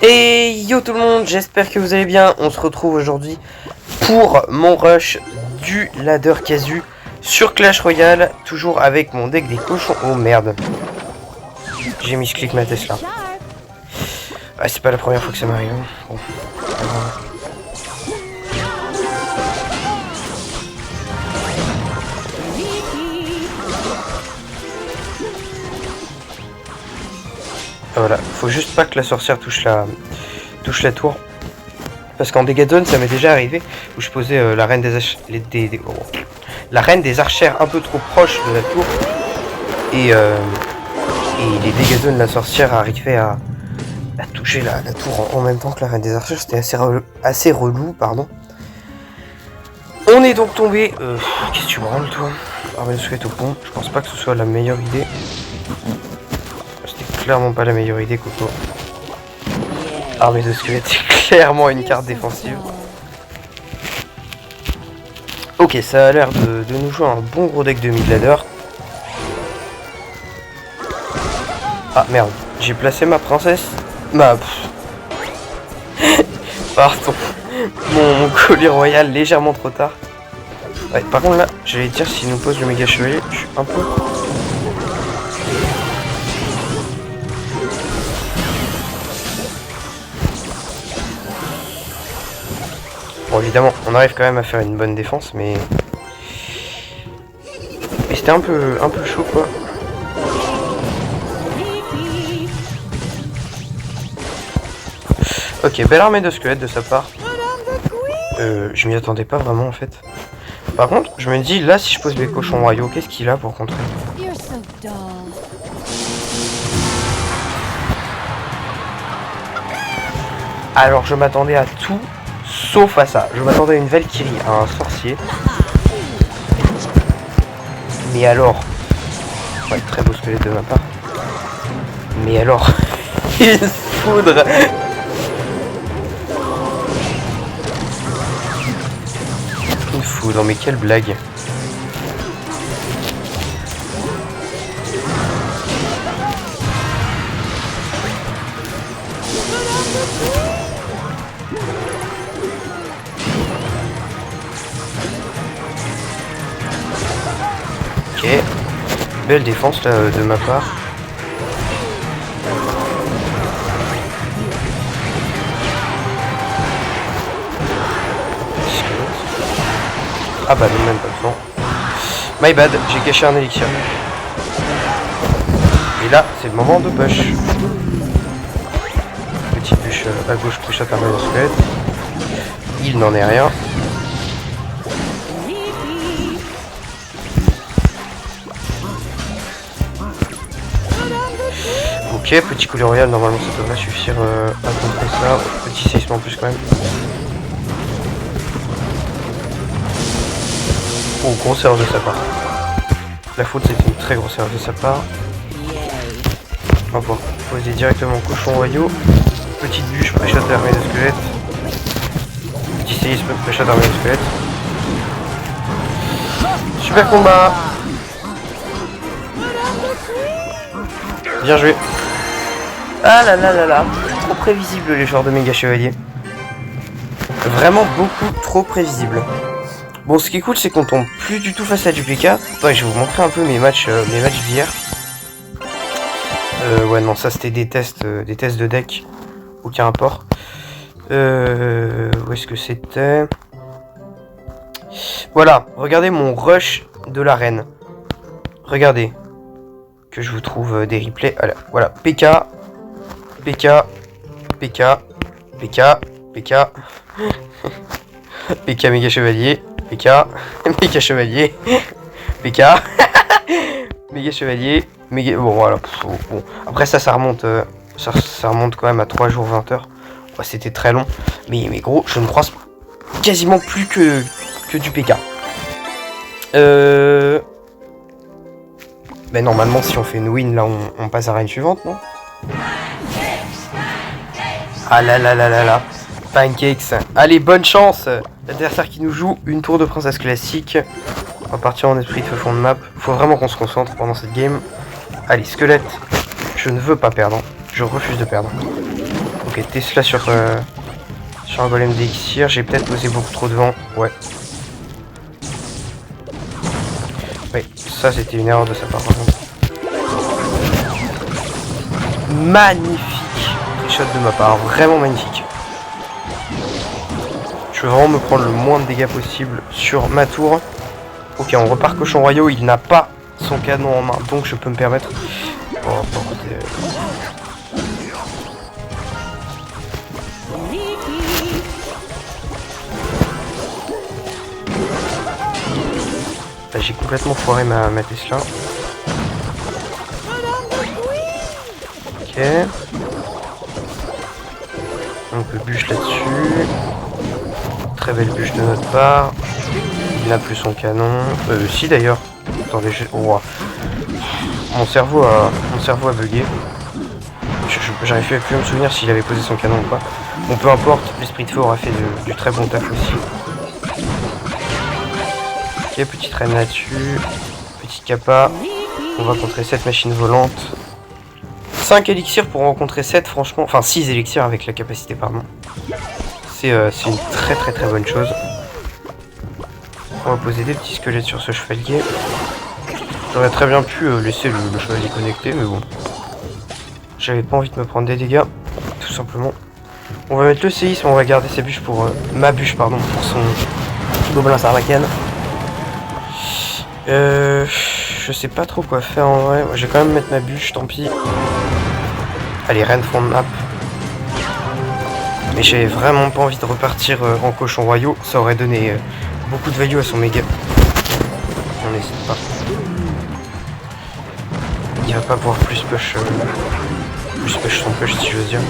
Et yo tout le monde, j'espère que vous allez bien. On se retrouve aujourd'hui pour mon rush du ladder casu sur Clash Royale, toujours avec mon deck des cochons. Oh merde, j'ai mis clic ma Tesla. Ah, c'est pas la première fois que ça m'arrive. Bon. Voilà, faut juste pas que la sorcière touche la tour. Parce qu'en dégâts de zone, ça m'est déjà arrivé où je posais la reine la reine des archères un peu trop proche de la tour. Et les dégâts de zone de la sorcière arrivaient à toucher la tour en même temps que la reine des archères. C'était assez relou, pardon. On est donc tombé. Qu'est-ce que tu branles, toi? Armée de squelette au pont. Je pense pas que ce soit la meilleure idée. C'était clairement pas la meilleure idée, Coco. Armée de squelette, c'est clairement une carte défensive. Ok, ça a l'air de nous jouer un bon gros deck de mid-ladder. Ah merde, j'ai placé ma princesse. Pardon. Mon collier royal légèrement trop tard. Ouais, par contre là, j'allais dire s'il nous pose le méga chevalier, je suis un peu... Bon, évidemment, on arrive quand même à faire une bonne défense, mais c'était un peu chaud, quoi. Ok, belle armée de squelettes de sa part. Je m'y attendais pas vraiment, en fait. Par contre, je me dis, là, si je pose mes cochons royaux, qu'est-ce qu'il a pour contrer? Alors, je m'attendais à tout, sauf à ça. Je m'attendais à une Valkyrie, à un sorcier. Mais alors... Ouais, très beau squelette de ma part. Mais alors... Une foudre. Une foudre, mais quelle blague. Ok, belle défense là de ma part. Ah bah non, même pas le temps. My bad, j'ai caché un élixir. Et là, c'est le moment de push. Petit push à gauche, push à terminer le squelette. Il n'en est rien. Ok, petit collier royal, normalement ça devrait suffire à contrer ça. Petit séisme en plus quand même. Oh, grosse erreur de sa part. La faute, c'était une très grosse erreur de sa part. On va pouvoir poser directement cochon royaux. Petite bûche, pré-shot d'armée de squelette. Petit séisme, pré-shot d'armée de squelette. Super combat. Bien joué. Ah là là là là. Trop prévisible les joueurs de méga chevalier. Vraiment beaucoup trop prévisible. Bon, ce qui est cool, c'est qu'on tombe plus du tout face à du PK. Ouais, je vais vous montrer un peu mes matchs d'hier. Ouais, non, ça c'était des tests de deck. Aucun rapport. Où est-ce que c'était? Voilà, regardez mon rush de l'arène. Regardez. Que je vous trouve des replays. Voilà, PK. PK. PK. PK. PK. PK méga chevalier. PK, méga chevalier, PK, méga chevalier, méga... Bon voilà, bon. Après ça remonte, ça remonte quand même à 3 jours 20 heures. Ouais, c'était très long, mais gros, je ne croise quasiment plus que du PK. Mais normalement, si on fait une win, là, on passe à la reine suivante, non? Ah là là là là là. Pancakes. Allez, bonne chance. L'adversaire qui nous joue une tour de princesse classique. On va partir en esprit de fond de map. Faut vraiment qu'on se concentre pendant cette game. Allez, squelette. Je ne veux pas perdre. Je refuse de perdre. Ok, Tesla sur un golem d'élixir. J'ai peut-être posé beaucoup trop devant. Ouais. Oui, ça c'était une erreur de sa part par contre. Magnifique shot de ma part, vraiment magnifique. Je veux vraiment me prendre le moins de dégâts possible sur ma tour. Ok, on repart cochon royaux, il n'a pas son canon en main, donc je peux me permettre... Oh, Là, j'ai complètement foiré ma Tesla. Ok. Donc le bûche là-dessus. Très belle bûche de notre part. Il n'a plus son canon. Si d'ailleurs. Attendez, oh. Mon cerveau a bugué. J'arrive plus à me souvenir s'il avait posé son canon ou pas. Bon, peu importe, l'esprit de feu aura fait du très bon taf aussi. Ok, petite reine là-dessus. Petit kappa. On va rencontrer 7 machines volantes. 5 élixirs pour rencontrer 7, franchement. Enfin, 6 élixirs avec la capacité, pardon. C'est une très bonne chose. On va poser des petits squelettes sur ce chevalier. J'aurais très bien pu laisser le chevalier connecté, mais bon. J'avais pas envie de me prendre des dégâts, tout simplement. On va mettre le séisme, on va garder sa bûche pour... ma bûche, pardon, pour son gobelin sarbacane. Je sais pas trop quoi faire en vrai. Je vais quand même mettre ma bûche, tant pis. Allez, reine fond de map. Mais j'avais vraiment pas envie de repartir en cochon royaux. Ça aurait donné beaucoup de value à son méga. On n'hésite pas. Il va pas pouvoir plus push son push si je veux dire.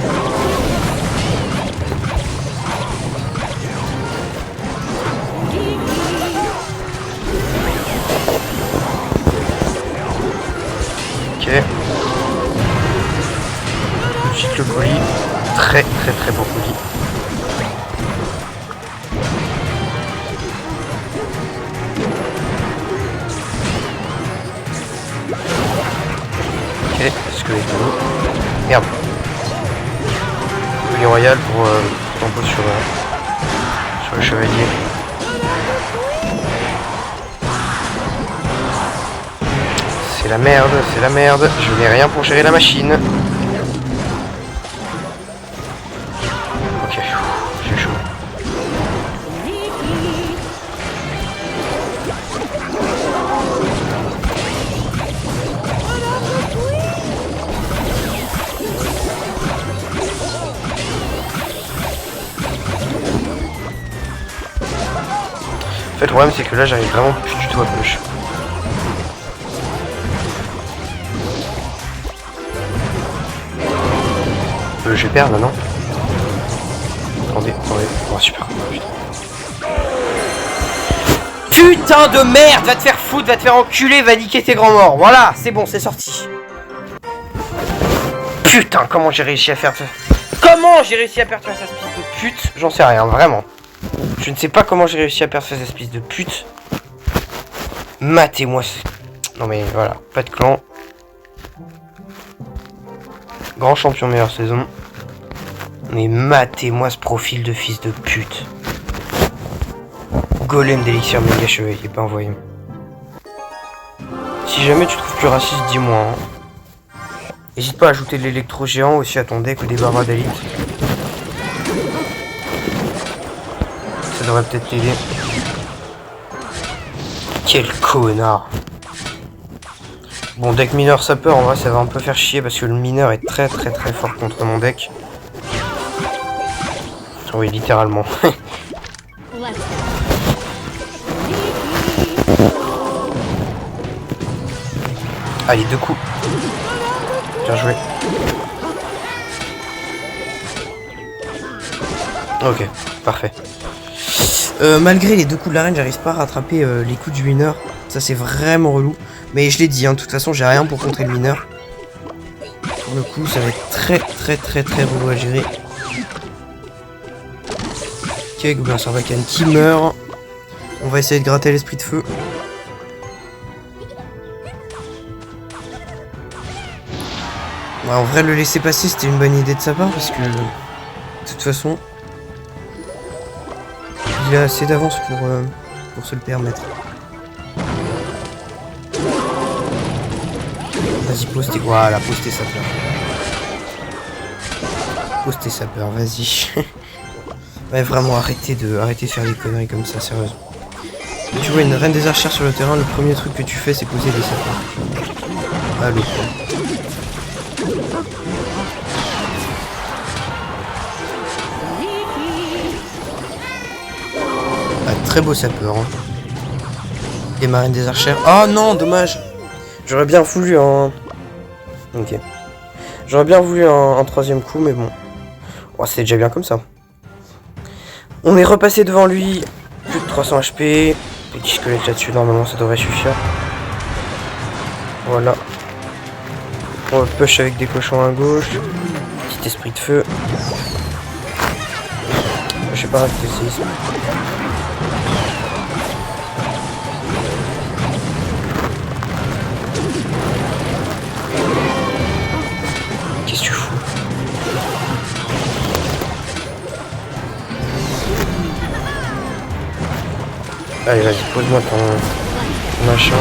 Ok. Tout de suite le colis. Très beau colis. Ok, est-ce que les deux... Merde. Colis royal pour tempo sur le chevalier. C'est la merde, c'est la merde. Je n'ai rien pour gérer la machine. Ok, j'ai chaud. En fait, le problème, c'est que là, j'arrive vraiment plus du tout à push. Je vais perdre, non? Attendez. Oh, super. Putain de merde! Va te faire foutre, va te faire enculer, va niquer tes grands morts. Voilà, c'est bon, c'est sorti. Putain, comment j'ai réussi à faire ça? Comment j'ai réussi à perdre face à cette espèce de pute? J'en sais rien, vraiment. Je ne sais pas comment j'ai réussi à perdre face à cette espèce de pute. Matez-moi. Non mais voilà, pas de clan. Grand champion meilleure saison. Mais matez-moi ce profil de fils de pute. Golem d'élixir méga chevalier, pas envoyé. Si jamais tu trouves plus raciste, dis-moi. Hein. N'hésite pas à ajouter de l'électro géant aussi à ton deck ou des barbares d'élite. Ça devrait peut-être t'aider. Quel connard. Bon, deck mineur sapeur, en vrai ça va un peu faire chier parce que le mineur est très fort contre mon deck. Oui, littéralement. Allez, 2 coups. Bien joué. Ok, parfait. Malgré les 2 coups de la reine, j'arrive pas à rattraper les coups du mineur. Ça, c'est vraiment relou. Mais je l'ai dit, hein, de toute façon, j'ai rien pour contrer le mineur. Pour le coup, ça va être très relou à gérer. Ok, gobelin sarbacane qui meurt. On va essayer de gratter l'esprit de feu. Bah, en vrai, le laisser passer, c'était une bonne idée de sa part parce que, de toute façon, il a assez d'avance pour se le permettre. Vas-y, pose tes... Voilà, pose tes sapeurs. Pose tes sapeurs, vas-y. Ouais, vraiment, arrêtez de faire des conneries comme ça, sérieusement. Tu vois une reine des archères sur le terrain, le premier truc que tu fais, c'est poser des sapeurs. Allô, quoi. Ah, très beau sapeur, hein. Et ma reine des archères. Oh non, dommage. J'aurais bien voulu en... Ok. J'aurais bien voulu un troisième coup, mais bon. Oh, c'est déjà bien comme ça. On est repassé devant lui. Plus de 300 HP. Petit squelette là-dessus, normalement ça devrait suffire. Voilà. On va push avec des cochons à gauche. Petit esprit de feu. Je sais pas rester ici. Qu'est-ce que tu fous? Allez, vas-y, pose-moi ton machin.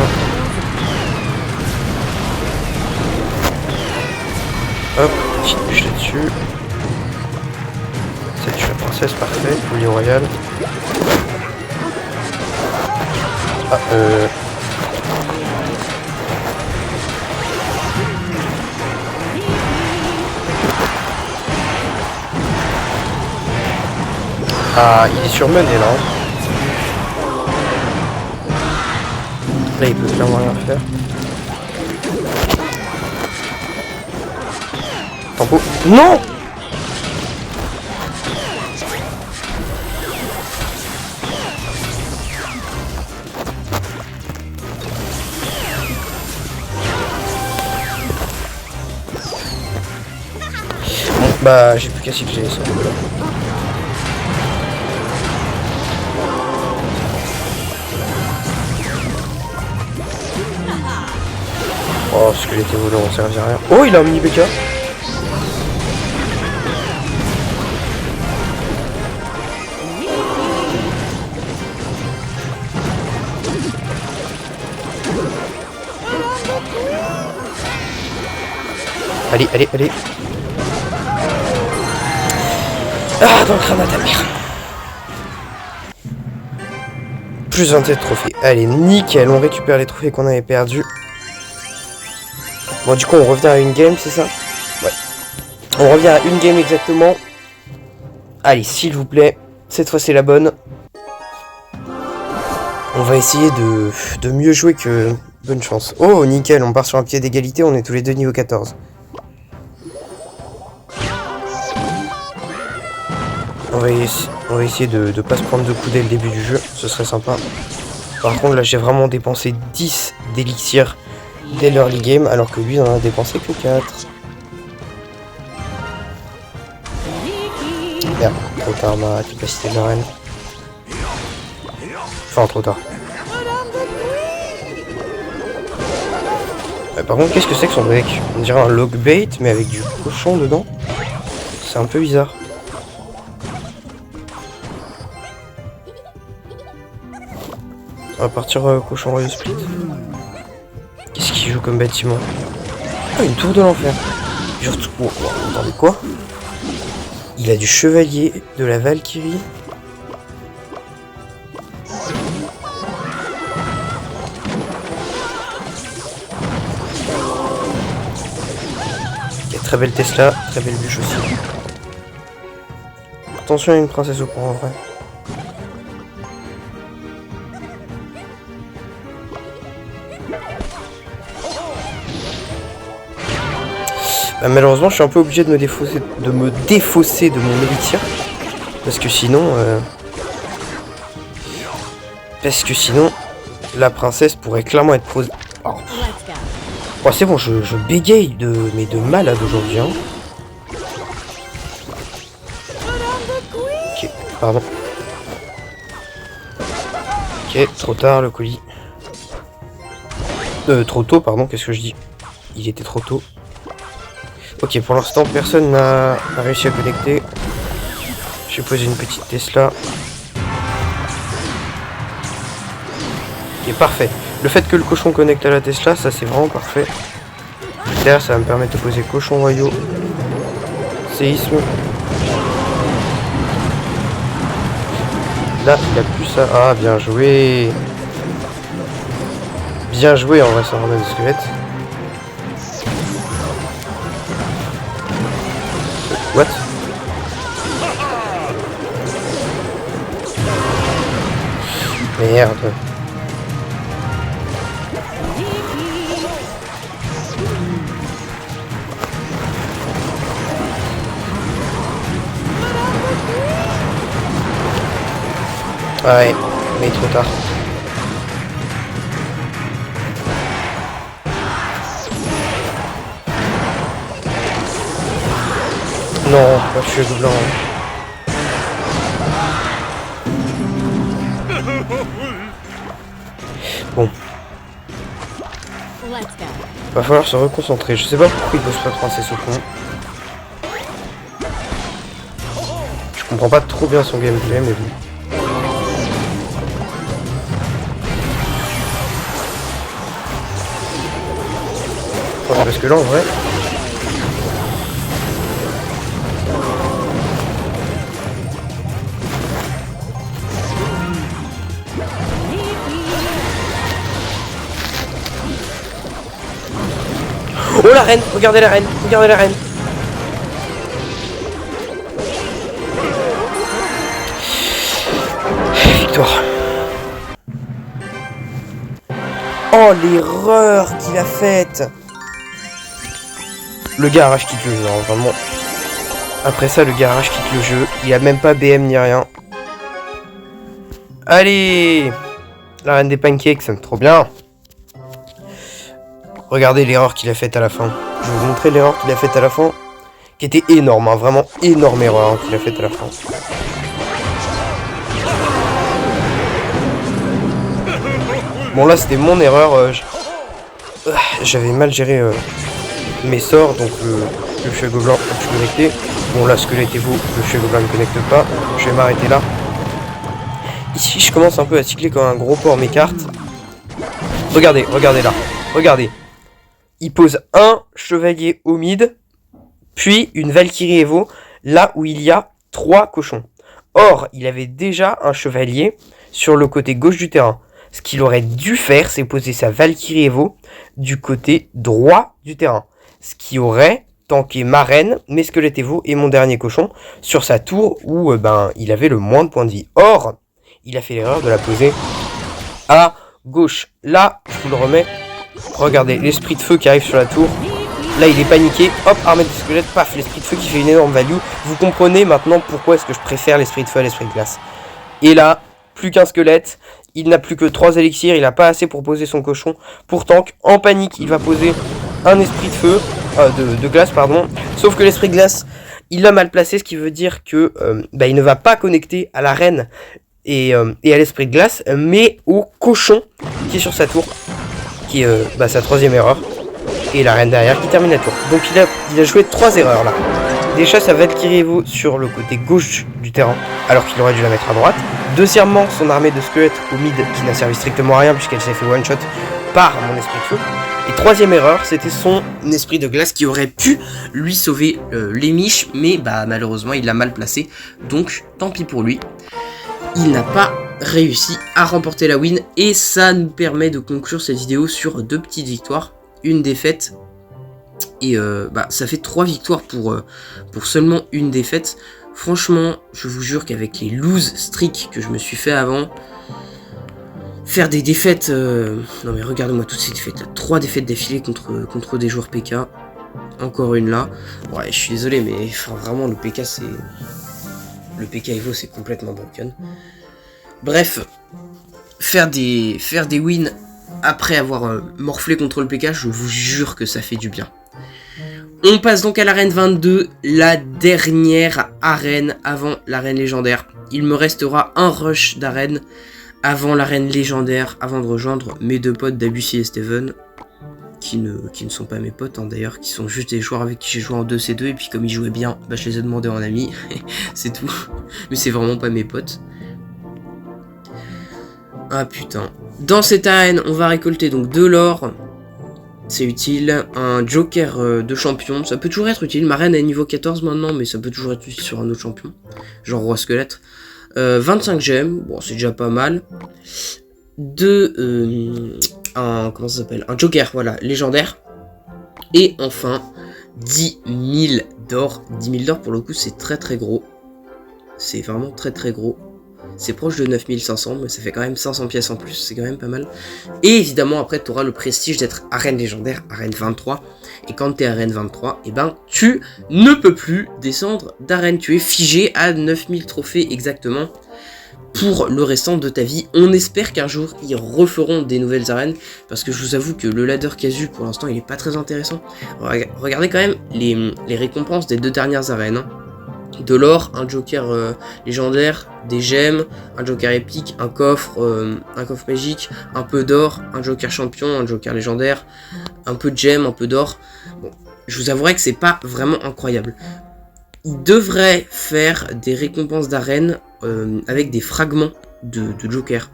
Hop, petite bûche là-dessus. Ça tue la princesse, parfait. Poulet royal. Ah, Ah, il est surmené là. Là, il peut clairement rien faire. Tempo. Non! Bon, bah, j'ai plus qu'à cycler ça. Oh, ce que était volant, ça servait à rien. Oh, il a un mini BK. Allez, allez, allez. Ah, dans le crâne à ta mère. Plus 27 trophées. Allez, nickel, on récupère les trophées qu'on avait perdus. Bon, du coup, on revient à une game, c'est ça? Ouais. On revient à une game exactement. Allez, s'il vous plaît. Cette fois, c'est la bonne. On va essayer de mieux jouer que... Bonne chance. Oh, nickel, on part sur un pied d'égalité. On est tous les deux niveau 14. On va essayer de pas se prendre de coups dès le début du jeu. Ce serait sympa. Par contre, là, j'ai vraiment dépensé 10 d'élixir dès l'early game, alors que lui, il en a dépensé que 4. Merde, trop tard ma capacité de la reine. Enfin, trop tard. Par contre, qu'est-ce que c'est que son deck? On dirait un log bait, mais avec du cochon dedans. C'est un peu bizarre. On va partir cochon royal split. Qu'est-ce qu'il joue comme bâtiment? Ah, une tour de l'enfer. Oh, attendez, quoi? Il a du chevalier, de la Valkyrie. Ok, très belle Tesla, très belle bûche aussi. Attention à une princesse au point en vrai. Bah, malheureusement, je suis un peu obligé de me défausser de mon élixir. Parce que sinon... la princesse pourrait clairement être posée... Oh, oh, c'est bon, je bégaye mais de malade aujourd'hui. Hein. Ok, pardon. Ok, trop tard le colis. Trop tôt, pardon, qu'est-ce que je dis? Il était trop tôt. Ok, pour l'instant, personne n'a réussi à connecter. J'ai posé une petite Tesla. Et parfait. Le fait que le cochon connecte à la Tesla, ça c'est vraiment parfait. Derrière, ça va me permettre de poser cochon royaux. Séisme. Là, il a plus ça. Ah, bien joué. Bien joué, en vrai, ça ramène le squelette. What? Merde. Ouais, mais trop tard. Non, pas de cheveux blancs. Bon. Va falloir se reconcentrer. Je sais pas pourquoi il peut se retracer ce con. Je comprends pas trop bien son gameplay, mais bon. Ouais, parce que là, en vrai... Oh la reine! Regardez la reine! Regardez la reine! Victoire! Oh l'erreur qu'il a faite! Le garage quitte le jeu, hein, vraiment. Après ça, le garage quitte le jeu. Il a même pas BM ni rien. Allez! La reine des pancakes, trop bien! Regardez l'erreur qu'il a faite à la fin. Je vais vous montrer l'erreur qu'il a faite à la fin. Qui était énorme, hein, vraiment énorme erreur hein, qu'il a faite à la fin. Bon là c'était mon erreur. J'avais mal géré mes sorts, donc le cheveu gobelin a pu connecter. Bon là squelettez-vous, le cheveu gobelin ne connecte pas. Je vais m'arrêter là. Ici je commence un peu à cycler comme un gros porc mes cartes. Regardez, regardez là. Regardez. Il pose un chevalier au mid, puis une Valkyrie Evo, là où il y a 3 cochons. Or, il avait déjà un chevalier sur le côté gauche du terrain. Ce qu'il aurait dû faire, c'est poser sa Valkyrie Evo du côté droit du terrain. Ce qui aurait tanké ma reine, mes squelettes Evo et mon dernier cochon sur sa tour où il avait le moins de points de vie. Or, il a fait l'erreur de la poser à gauche. Là, je vous le remets. Regardez, l'esprit de feu qui arrive sur la tour. Là, il est paniqué. Hop, armée de squelettes. Paf, l'esprit de feu qui fait une énorme value. Vous comprenez maintenant pourquoi est-ce que je préfère l'esprit de feu à l'esprit de glace. Et là, plus qu'un squelette. Il n'a plus que 3 élixirs. Il n'a pas assez pour poser son cochon. Pour tank, en panique, il va poser un esprit de feu. De glace, pardon. Sauf que l'esprit de glace, il l'a mal placé. Ce qui veut dire que il ne va pas connecter à la reine et à l'esprit de glace. Mais au cochon qui est sur sa tour. Qui est sa 3e erreur. Et la reine derrière qui termine la tour. Donc il a joué 3 erreurs là. Déjà sa Valkyrie Evo sur le côté gauche du terrain, alors qu'il aurait dû la mettre à droite. Deuxièmement, son armée de squelettes au mid qui n'a servi strictement à rien puisqu'elle s'est fait one shot par mon esprit de feu. Et 3e erreur, c'était son esprit de glace qui aurait pu lui sauver les miches, mais malheureusement il l'a mal placé. Donc tant pis pour lui. Il n'a pas réussi à remporter la win et ça nous permet de conclure cette vidéo sur 2 petites victoires, une défaite et ça fait 3 victoires pour seulement une défaite. Franchement, je vous jure qu'avec les lose streaks que je me suis fait avant, faire des défaites, non mais regardez-moi toutes ces défaites là, 3 défaites d'affilée contre des joueurs PK, encore une là. Ouais, je suis désolé mais vraiment le PK c'est... Le PK Evo c'est complètement broken. Bref, faire des wins après avoir morflé contre le PK, je vous jure que ça fait du bien. On passe donc à l'arène 22, la dernière arène avant l'arène légendaire. Il me restera un rush d'arène avant l'arène légendaire, avant de rejoindre mes 2 potes Dabussy et Steven. qui ne sont pas mes potes hein, d'ailleurs, qui sont juste des joueurs avec qui j'ai joué en 2C2 et puis comme ils jouaient bien, bah je les ai demandés en ami, c'est tout. Mais c'est vraiment pas mes potes. Ah putain. Dans cette arène, on va récolter donc de l'or. C'est utile. Un joker de champion, ça peut toujours être utile. Ma reine est niveau 14 maintenant, mais ça peut toujours être utile sur un autre champion. Genre roi squelette. 25 gemmes, bon c'est déjà pas mal. Comment ça s'appelle, un joker, voilà, légendaire. Et enfin, 10 000 d'or. 10 000 d'or pour le coup c'est très très gros. C'est vraiment très très gros. C'est proche de 9500, mais ça fait quand même 500 pièces en plus, c'est quand même pas mal. Et évidemment, après, tu auras le prestige d'être arène légendaire, arène 23. Et quand tu es arène 23, eh ben, tu ne peux plus descendre d'arène. Tu es figé à 9000 trophées exactement pour le restant de ta vie. On espère qu'un jour, ils referont des nouvelles arènes, parce que je vous avoue que le ladder casu, pour l'instant, il est pas très intéressant. Regardez quand même les récompenses des 2 dernières arènes, hein. De l'or, un joker légendaire, des gemmes, un joker épique, un coffre magique, un peu d'or, un joker champion, un joker légendaire, un peu de gemmes, un peu d'or. Bon, je vous avouerai que c'est pas vraiment incroyable. Ils devraient faire des récompenses d'arène avec des fragments de joker.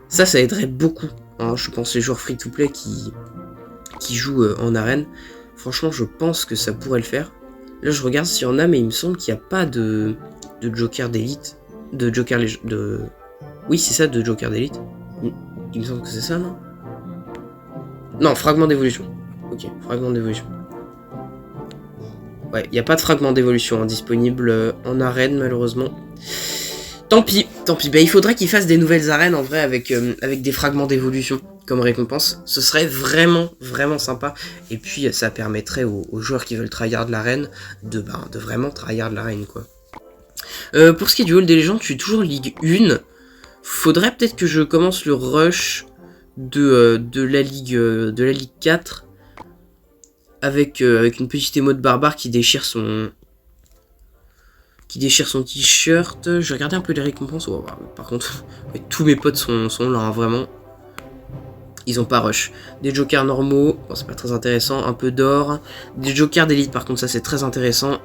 Ça aiderait beaucoup, hein, je pense, les joueurs free-to-play qui jouent en arène. Franchement, je pense que ça pourrait le faire. Là, je regarde s'il y en a, mais il me semble qu'il n'y a pas de joker d'élite. De joker de... Oui, c'est ça, de joker d'élite. Il me semble que c'est ça, non? Non, fragment d'évolution. Ok, fragment d'évolution. Ouais, il n'y a pas de fragment d'évolution hein, disponible en arène, malheureusement. Tant pis, tant pis. Bah, il faudrait qu'ils fassent des nouvelles arènes, en vrai, avec des fragments d'évolution comme récompense. Ce serait vraiment, vraiment sympa. Et puis, ça permettrait aux joueurs qui veulent tryhard l'arène de vraiment tryhard l'arène, quoi. Pour ce qui est du hall des légendes, je suis toujours Ligue 1. Faudrait peut-être que je commence le rush de la Ligue 4 avec une petite émote barbare qui déchire son t-shirt. Je vais regarder un peu les récompenses. Oh, par contre, ouais, tous mes potes sont là, hein, vraiment. Ils ont pas rush. Des jokers normaux, bon, c'est pas très intéressant. Un peu d'or. Des jokers d'élite, par contre, ça c'est très intéressant.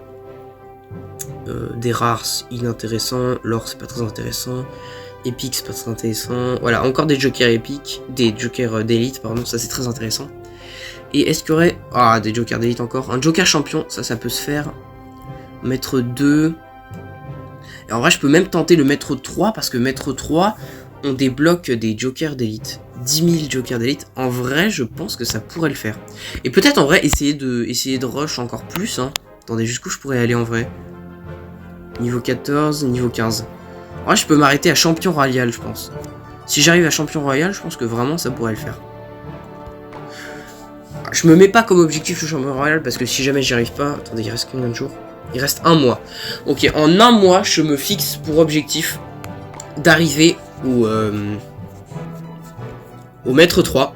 Des rares, inintéressants. L'or, c'est pas très intéressant. Épique, c'est pas très intéressant. Voilà, encore des jokers épiques. Des jokers d'élite, pardon, ça c'est très intéressant. Et est-ce qu'il y aurait... Ah, des jokers d'élite encore. Un joker champion, ça peut se faire. Maître 2. Et en vrai, je peux même tenter le maître 3, parce que maître 3, on débloque des jokers d'élite. 10 000 jokers d'élite. En vrai, je pense que ça pourrait le faire. Et peut-être en vrai, essayer de rush encore plus. Hein. Attendez, jusqu'où je pourrais aller en vrai? Niveau 14, niveau 15. En vrai, je peux m'arrêter à champion royal, je pense. Si j'arrive à champion royal, je pense que vraiment ça pourrait le faire. Je me mets pas comme objectif le champion royal, parce que si jamais j'y arrive pas... Attendez, il reste combien de jours? Il reste un mois. Ok, en un mois, je me fixe pour objectif d'arriver au maître 3.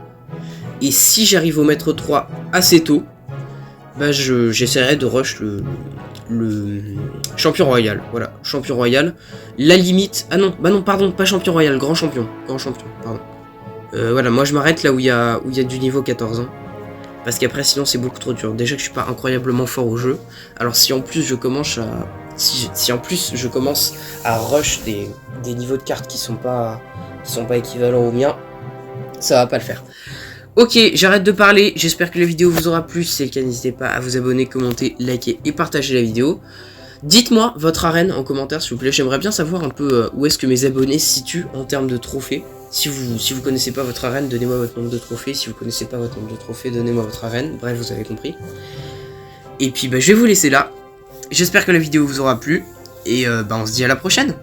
Et si j'arrive au maître 3 assez tôt, bah j'essaierai de rush le champion royal. Voilà, champion royal. La limite... Ah non, bah non, pardon, pas champion royal, grand champion. Grand champion, pardon. Voilà, moi je m'arrête là où il y a du niveau 14 ans. Parce qu'après sinon c'est beaucoup trop dur. Déjà que je suis pas incroyablement fort au jeu. Alors si en plus je commence à... Si en plus je commence à rush des niveaux de cartes qui sont pas équivalents aux miens, ça va pas le faire. Ok, j'arrête de parler, j'espère que la vidéo vous aura plu. Si c'est le cas, n'hésitez pas à vous abonner, commenter, liker et partager la vidéo. Dites-moi votre arène en commentaire s'il vous plaît, j'aimerais bien savoir un peu où est-ce que mes abonnés se situent en termes de trophées. Si vous connaissez pas votre arène, donnez-moi votre nombre de trophées. Si vous connaissez pas votre nombre de trophées, donnez-moi votre arène. Bref, vous avez compris. Et puis bah, je vais vous laisser là. J'espère que la vidéo vous aura plu. Et on se dit à la prochaine.